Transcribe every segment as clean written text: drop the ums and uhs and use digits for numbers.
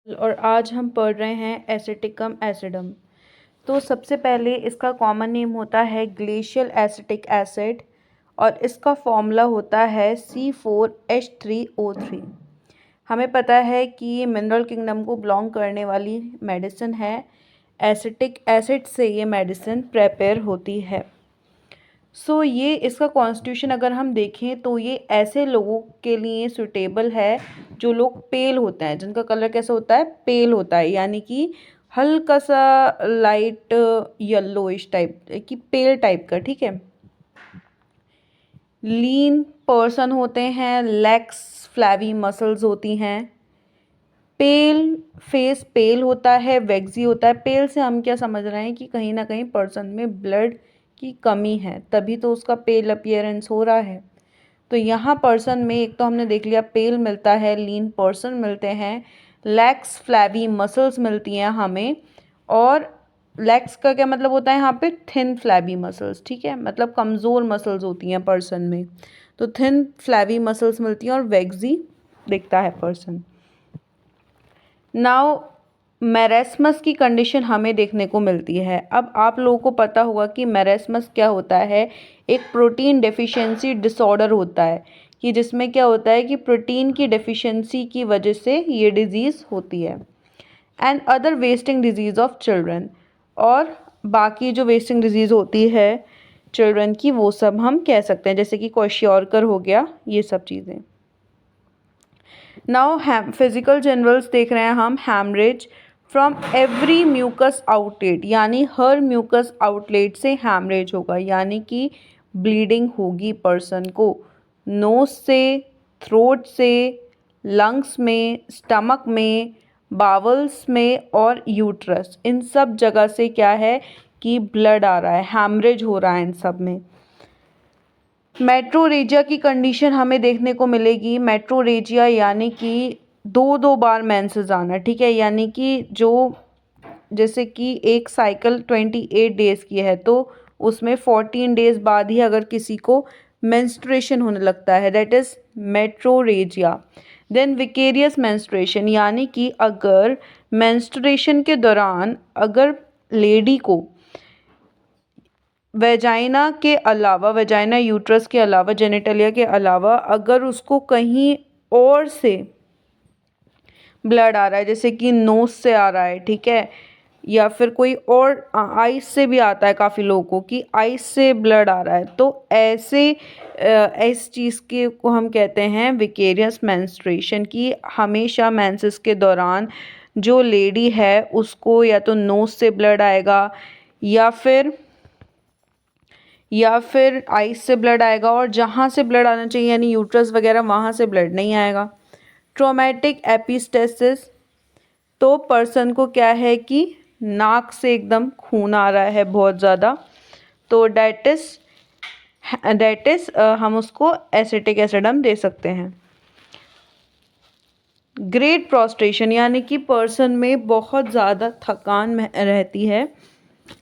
और आज हम पढ़ रहे हैं एसिटिकम एसिडम। तो सबसे पहले इसका कॉमन नेम होता है ग्लेशियल एसिटिक एसिड और इसका फॉर्मूला होता है C4H3O3। हमें पता है कि ये मिनरल किंगडम को बिलोंग करने वाली मेडिसिन है। एसिटिक एसिड से ये मेडिसिन प्रिपेयर होती है। ये इसका कॉन्स्टिट्यूशन अगर हम देखें तो ये ऐसे लोगों के लिए सूटेबल है जो लोग पेल होते हैं, जिनका कलर कैसा होता है, पेल होता है, यानी कि हल्का सा लाइट येलोइश टाइप की पेल टाइप का, ठीक है। लीन पर्सन होते हैं, लेग्स फ्लैवी मसल्स होती हैं, पेल फेस पेल होता है, वैक्सी होता है। पेल से हम क्या समझ रहे हैं कि कहीं ना कहीं पर्सन में ब्लड की कमी है, तभी तो उसका पेल अपीयरेंस हो रहा है। तो यहाँ पर्सन में एक तो हमने देख लिया पेल मिलता है, लीन पर्सन मिलते हैं, लेग्स फ्लैवी मसल्स मिलती हैं हमें। और लेग्स का क्या मतलब होता है यहाँ पे, थिन फ्लैवी मसल्स, ठीक है, मतलब कमज़ोर मसल्स होती हैं पर्सन में, तो थिन फ्लैवी मसल्स मिलती हैं और वैक्सी दिखता है पर्सन। नाउ मेरेस्मस की कंडीशन हमें देखने को मिलती है। अब आप लोगों को पता होगा कि मेरेस्मस क्या होता है, एक प्रोटीन डेफिशिएंसी डिसऑर्डर होता है, कि जिसमें क्या होता है कि प्रोटीन की डेफिशिएंसी की वजह से ये डिजीज़ होती है। And other wasting disease of children, और बाकी जो वेस्टिंग डिजीज़ होती है चिल्ड्रन की, वो सब हम कह सकते हैं, जैसे कि क्वेश्योरकर हो गया, ये सब चीज़ें। नाउ फिजिकल जनरल्स देख रहे हैं हम। Haemorrhage from every mucous outlet, यानी हर म्यूकस आउटलेट से हैमरेज होगा, यानी कि ब्लीडिंग होगी पर्सन को, नोज से, थ्रोट से, लंग्स में, स्टमक में, बावल्स में और यूट्रस, इन सब जगह से क्या है कि ब्लड आ रहा है, हैमरेज हो रहा है इन सब में। मेट्रोरेजिया की कंडीशन हमें देखने को मिलेगी। मेट्रोरेजिया यानी कि दो बार मेंसेस आना, ठीक है, यानी कि जो जैसे कि एक साइकिल 28 डेज़ की है तो उसमें 14 डेज़ बाद ही अगर किसी को मेंस्ट्रुएशन होने लगता है, that is metrorrhagia. Then vicarious menstruation, यानी कि अगर मेंस्ट्रुएशन के दौरान अगर लेडी को वेजाइना के अलावा, वेजाइना यूट्रस के अलावा, जेनिटलिया के अलावा अगर उसको कहीं और से ब्लड आ रहा है, जैसे कि नोज से आ रहा है, ठीक है, या फिर कोई और आइस से भी आता है, काफ़ी लोगों को कि आइस से ब्लड आ रहा है, तो ऐसे इस चीज़ के को हम कहते हैं विकेरियस मेंस्ट्रुएशन, की हमेशा मेंसेस के दौरान जो लेडी है उसको या तो नोज से ब्लड आएगा या फिर आइस से ब्लड आएगा, और जहाँ से ब्लड आना चाहिए यानी यूट्रस वगैरह, वहाँ से ब्लड नहीं आएगा। ट्रॉमेटिक एपिस्टेसिस, तो पर्सन को क्या है कि नाक से एकदम खून आ रहा है बहुत ज़्यादा, तो डेट इज़ हम उसको एसिटिक एसिडम दे सकते हैं। ग्रेट प्रोस्ट्रेशन, यानी कि पर्सन में बहुत ज़्यादा थकान रहती है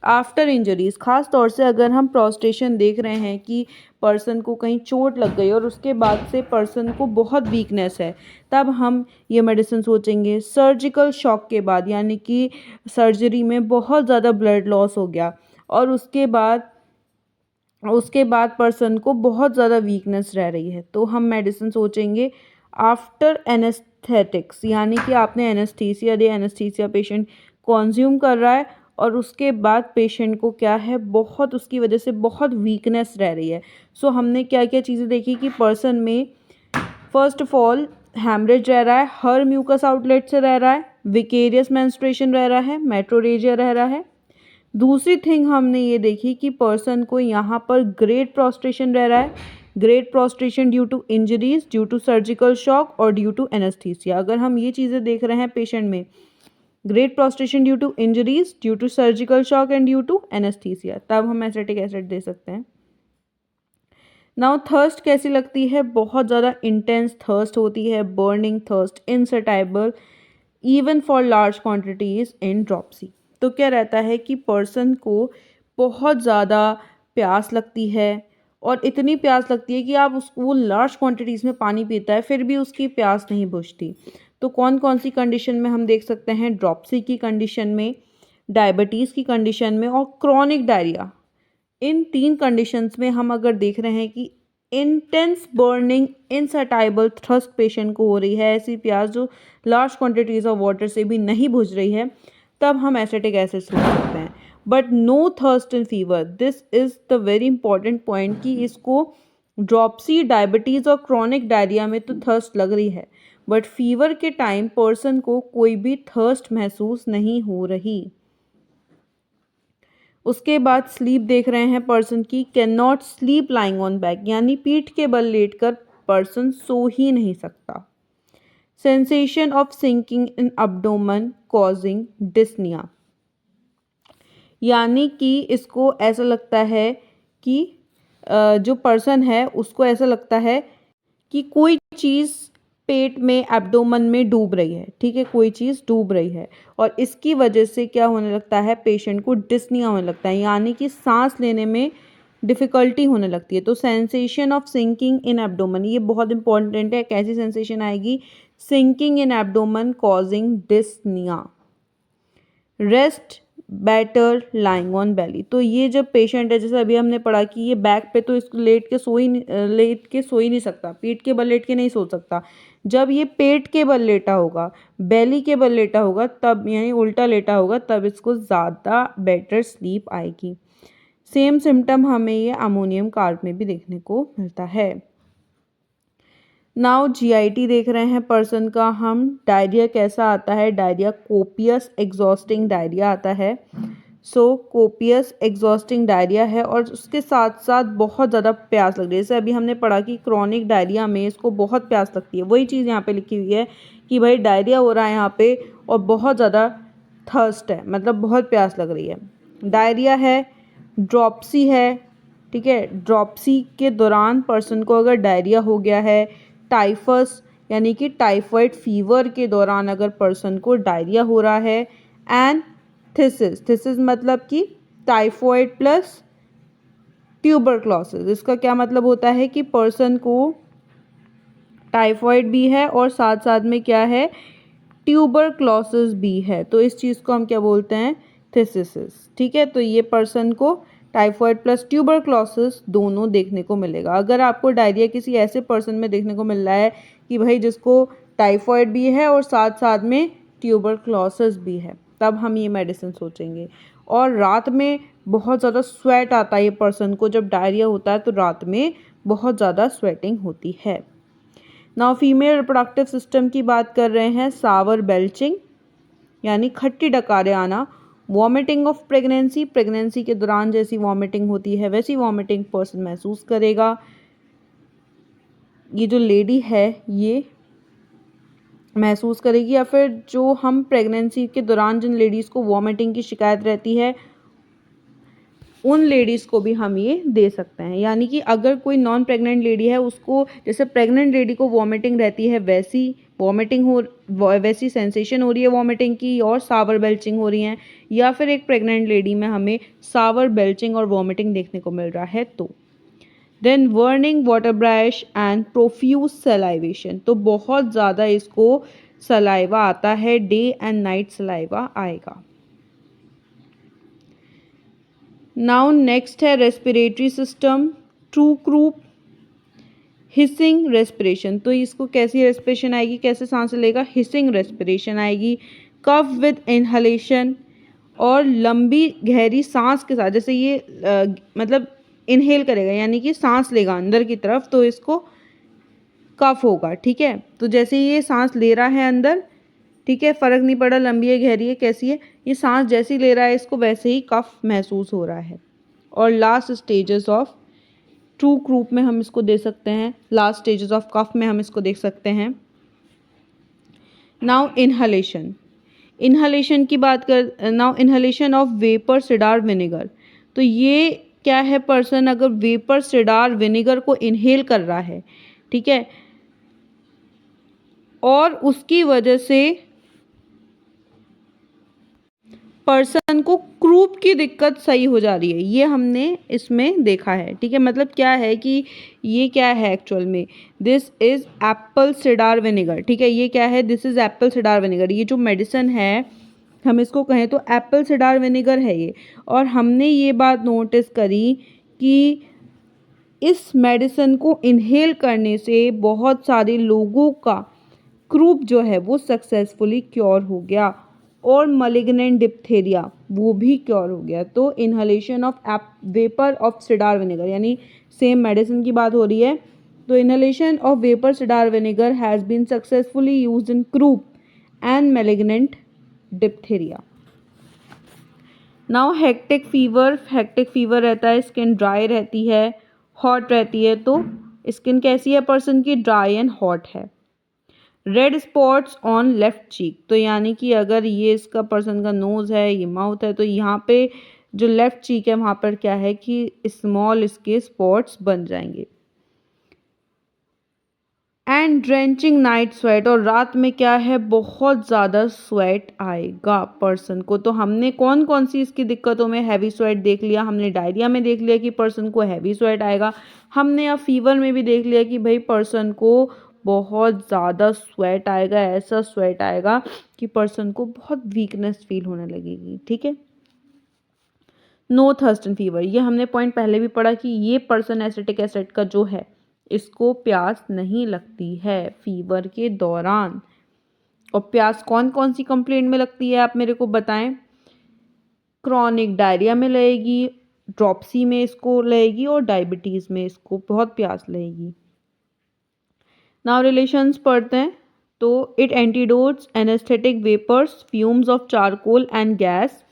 आफ्टर इंजरीज। ख़ास तौर से अगर हम प्रोस्ट्रेशन देख रहे हैं कि पर्सन को कहीं चोट लग गई और उसके बाद से पर्सन को बहुत वीकनेस है, तब हम ये मेडिसिन सोचेंगे। सर्जिकल शॉक के बाद, यानी कि सर्जरी में बहुत ज़्यादा ब्लड लॉस हो गया और उसके बाद पर्सन को बहुत ज़्यादा वीकनेस रह रही है, तो हम मेडिसिन सोचेंगे आफ्टर एनेस्थेटिक्स, यानी कि आपने एनेस्थीसिया दिया, एनेस्थीसिया पेशेंट कंज्यूम कर रहा है और उसके बाद पेशेंट को क्या है, बहुत उसकी वजह से बहुत वीकनेस रह रही है। हमने क्या क्या चीज़ें देखी कि पर्सन में फर्स्ट ऑफ ऑल हैमरेज रह रहा है, हर म्यूकस आउटलेट से रह रहा है, विकेरियस मेंस्ट्रुएशन रह रहा है, मेट्रोरेजिया रह रहा है। दूसरी थिंग हमने ये देखी कि पर्सन को यहाँ पर ग्रेट प्रोस्ट्रेशन रह रहा है, great prostration due to injuries, due to surgical shock और ड्यू टू एनेस्थीसिया। अगर हम ये चीज़ें देख रहे हैं पेशेंट में, great prostration due to injuries, due to surgical shock and due to anaesthesia, तब हम एसिटिक एसिड दे सकते हैं। नाउ थर्स्ट कैसी लगती है, बहुत ज़्यादा इंटेंस थर्स्ट होती है, burning thirst, insatiable even for large quantities in dropsy. तो क्या रहता है कि पर्सन को बहुत ज़्यादा प्यास लगती है और इतनी प्यास लगती है कि आप उसको लार्ज क्वांटिटीज़ में पानी पीता है फिर भी उसकी प्यास नहीं बुझती। तो कौन कौन सी कंडीशन में हम देख सकते हैं? ड्रॉप्सी की कंडीशन में, डायबिटीज़ की कंडीशन में और क्रॉनिक डायरिया। इन 3 कंडीशंस में हम अगर देख रहे हैं कि इंटेंस बर्निंग इनसैटिएबल थर्स्ट पेशेंट को हो रही है, ऐसी प्यास जो लार्ज क्वांटिटीज ऑफ वाटर से भी नहीं बुझ रही है, तब हम एसिटिक एसिड सोच सकते हैं। But no thirst in fever, this is the very important point कि इसको ड्रॉप्सी, डायबिटीज़ और क्रॉनिक डायरिया में तो थर्स्ट लग रही है, बट फीवर के टाइम पर्सन को कोई भी थर्स्ट महसूस नहीं हो रही। उसके बाद स्लीप देख रहे हैं पर्सन की, can not sleep lying on back, यानी पीठ के बल लेटकर पर्सन सो ही नहीं सकता। Sensation of sinking in abdomen causing dyspnoea, यानी कि इसको ऐसा लगता है कि जो पर्सन है उसको ऐसा लगता है कि कोई चीज़ पेट में, एब्डोमन में डूब रही है, ठीक है, कोई चीज़ डूब रही है, और इसकी वजह से क्या होने लगता है? पेशेंट को डिस्निया होने लगता है, यानी कि सांस लेने में डिफ़िकल्टी होने लगती है। तो sensation of sinking in abdomen, ये बहुत इंपॉर्टेंट है। कैसी सेंसेशन आएगी? Sinking in abdomen causing dyspnoea. Rest better lying on belly, तो ये जब पेशेंट है, जैसे अभी हमने पढ़ा कि ये बैक पे तो इसको लेट के सो ही नहीं सकता, पीठ के बल लेट के नहीं सो सकता। जब ये पेट के बल लेटा होगा, बेली के बल लेटा होगा, तब यानी उल्टा लेटा होगा, तब इसको ज़्यादा बेटर स्लीप आएगी। सेम सिम्टम हमें ये अमोनियम कार्ब में भी देखने को मिलता है। नाउ जीआईटी देख रहे हैं पर्सन का हम। डायरिया कैसा आता है? डायरिया कोपियस एग्जॉस्टिंग डायरिया आता है। कोपियस एग्जॉस्टिंग डायरिया है, और उसके साथ साथ बहुत ज़्यादा प्यास लग रही है। जैसे अभी हमने पढ़ा कि क्रॉनिक डायरिया में इसको बहुत प्यास लगती है, वही चीज़ यहाँ पे लिखी हुई है कि भाई डायरिया हो रहा है यहाँ पे और बहुत ज़्यादा थर्स्ट है, मतलब बहुत प्यास लग रही है। डायरिया है, ड्रॉप्सी है, ठीक है, ड्रॉप्सी के दौरान पर्सन को अगर डायरिया हो गया है, टाइफस यानी कि टाइफाइड फीवर के दौरान अगर पर्सन को डायरिया हो रहा है, एंड थिसिस मतलब कि टाइफाइड प्लस ट्यूबरक्लोसिस। इसका क्या मतलब होता है कि पर्सन को टाइफाइड भी है और साथ साथ में क्या है? ट्यूबरक्लोसिस भी है। तो इस चीज़ को हम क्या बोलते हैं? थिसिस, ठीक है। तो ये पर्सन को टाइफाइड प्लस ट्यूबरक्लोसिस दोनों देखने को मिलेगा। अगर आपको डायरिया किसी ऐसे पर्सन में देखने को मिल रहा है कि भाई जिसको टाइफाइड भी है और साथ साथ में ट्यूबरक्लोसिस भी है, तब हम ये मेडिसिन सोचेंगे। और रात में बहुत ज़्यादा स्वेट आता है ये पर्सन को, जब डायरिया होता है तो रात में बहुत ज़्यादा स्वेटिंग होती है। नाउ फीमेल रिप्रोडक्टिव सिस्टम की बात कर रहे हैं। सावर बेल्चिंग यानी खट्टी डकारें आना, वॉमिटिंग ऑफ प्रेगनेंसी, प्रेगनेंसी के दौरान जैसी वॉमिटिंग होती है वैसी वॉमिटिंग पर्सन महसूस करेगा। ये जो लेडी है ये महसूस करेगी, या फिर जो हम प्रेगनेंसी के दौरान जिन लेडीज़ को वॉमिटिंग की शिकायत रहती है उन लेडीज़ को भी हम ये दे सकते हैं। यानी कि अगर कोई नॉन प्रेग्नेंट लेडी है, उसको जैसे प्रेग्नेंट लेडी को वॉमिटिंग रहती है वैसी वॉमिटिंग हो, वैसी सेंसेशन हो रही है वॉमिटिंग की, और सावर बेल्चिंग हो रही हैं, या फिर एक प्रेग्नेंट लेडी में हमें सावर बेल्चिंग और वॉमिटिंग देखने को मिल रहा है, तो then burning water brash and profuse salivation, तो बहुत ज़्यादा इसको सलाइवा आता है, डे एंड नाइट सलाइवा आएगा। नाउ नेक्स्ट है respiratory system, true croup, hissing respiration, तो इसको कैसी रेस्पिरेशन आएगी, कैसे सांस लेगा? हिसिंग रेस्पिरेशन आएगी। कफ विद इनहलेशन, और लंबी गहरी सांस के साथ, जैसे ये मतलब इनहेल करेगा यानी कि सांस लेगा अंदर की तरफ, तो इसको कफ होगा, ठीक है। तो जैसे ये सांस ले रहा है अंदर, ठीक है, फ़र्क नहीं पड़ा लंबी है गहरी है कैसी है, ये सांस जैसी ले रहा है इसको वैसे ही कफ महसूस हो रहा है। और last stages of true croup में हम इसको दे सकते हैं, लास्ट स्टेजेस ऑफ कफ में हम इसको देख सकते हैं। नाउ इनहलेशन, इनहलेशन की बात कर, now inhalation of vapour cedar vinegar, तो ये क्या है? पर्सन अगर वेपर सिडार विनेगर को इनहेल कर रहा है, ठीक है, और उसकी वजह से पर्सन को क्रूप की दिक्कत सही हो जा रही है, ये हमने इसमें देखा है। ठीक है, मतलब क्या है कि ये क्या है एक्चुअल में, this is Apple cedar vinegar. ठीक है, ये क्या है, this is Apple cedar vinegar. ये जो मेडिसिन है हम इसको कहें तो एप्पल सिडार विनेगर है ये। और हमने ये बात नोटिस करी कि इस मेडिसिन को इन्हेल करने से बहुत सारे लोगों का क्रूप जो है वो सक्सेसफुली क्योर हो गया, और मलिग्नेंट डिप्थेरिया वो भी क्योर हो गया। तो inhalation of vapour of cedar vinegar, यानी सेम मेडिसिन की बात हो रही है, तो inhalation of vapour cedar vinegar has been successfully used in croup and malignant diphtheria. Now hectic fever रहता है, स्किन ड्राई रहती है, हॉट रहती है। तो स्किन कैसी है पर्सन की, ड्राई एंड हॉट है। रेड स्पॉट्स ऑन लेफ्ट चीक, तो यानी कि अगर ये इसका पर्सन का नोज़ है, ये माउथ है, तो यहाँ पे जो लेफ्ट चीक है वहाँ पर क्या है कि स्मॉल इसके स्पॉट्स बन जाएंगे। एंड ड्रेंचिंग नाइट स्वेट, और रात में क्या है, बहुत ज़्यादा स्वेट आएगा पर्सन को। तो हमने कौन कौन सी इसकी दिक्कतों में हैवी स्वेट देख लिया, हमने डायरिया में देख लिया कि पर्सन को हैवी स्वेट आएगा, हमने अब फीवर में भी देख लिया कि भाई पर्सन को बहुत ज़्यादा स्वेट आएगा, ऐसा स्वेट आएगा कि पर्सन को बहुत वीकनेस फील होने लगेगी। ठीक है, नो थर्स्ट एंड फीवर, ये हमने पॉइंट पहले भी पढ़ा कि ये पर्सन एसिटिक एसिड का जो है इसको प्यास नहीं लगती है फीवर के दौरान। और प्यास कौन कौन सी कंप्लेंट में लगती है आप मेरे को बताएं, क्रॉनिक डायरिया में लगेगी, ड्रॉप्सी में इसको लगेगी, और डायबिटीज़ में इसको बहुत प्यास लगेगी। नाउ रिलेशंस पढ़ते हैं। तो it antidotes anaesthetic vapours, fumes of charcoal and gas,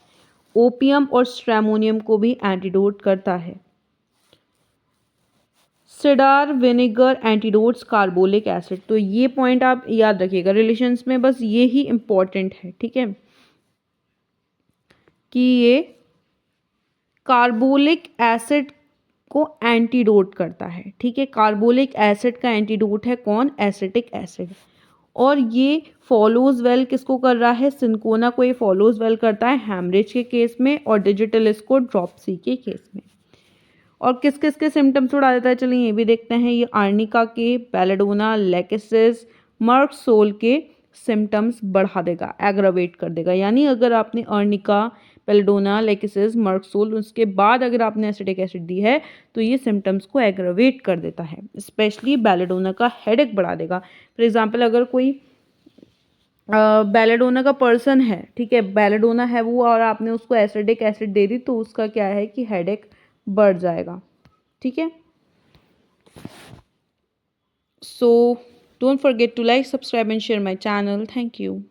opium और स्ट्रेमोनियम को भी एंटीडोट करता है। Cider vinegar antidotes carbolic acid, तो ये पॉइंट आप याद रखिएगा रिलेशंस में, बस ये ही इंपॉर्टेंट है। ठीक है, कि ये कार्बोलिक एसिड को एंटीडोट करता है। ठीक है, कार्बोलिक एसिड का एंटीडोट है कौन, एसिटिक एसिड। और ये फॉलोज वेल किसको कर रहा है, सिंकोना को ये फॉलोज वेल करता है हैमरेज के केस में, और डिजिटलिस को ड्रॉप्सी के केस में। और किस किस के सिम्टम्स उड़ा देता है, चलिए ये भी देखते हैं। ये आर्निका के, बेलेडोना, लेकिसिस, मर्क सोल के सिम्टम्स बढ़ा देगा, एग्रावेट कर देगा। यानी अगर आपने आर्निका, बेलेडोना, लेकिसिस, मर्क सोल, उसके बाद अगर आपने एसिटिक एसिड दी है तो ये सिम्टम्स को एग्रावेट कर देता है। स्पेशली बेलेडोना का हेडेक बढ़ा देगा। फॉर एग्जाम्पल अगर कोई बेलेडोना का पर्सन है, ठीक है, बेलेडोना है वो, और आपने उसको एसिडिक एसिड दे दी, तो उसका क्या है कि हेडेक बढ़ जाएगा। ठीक है, so don't forget to like, subscribe and share my channel. Thank you.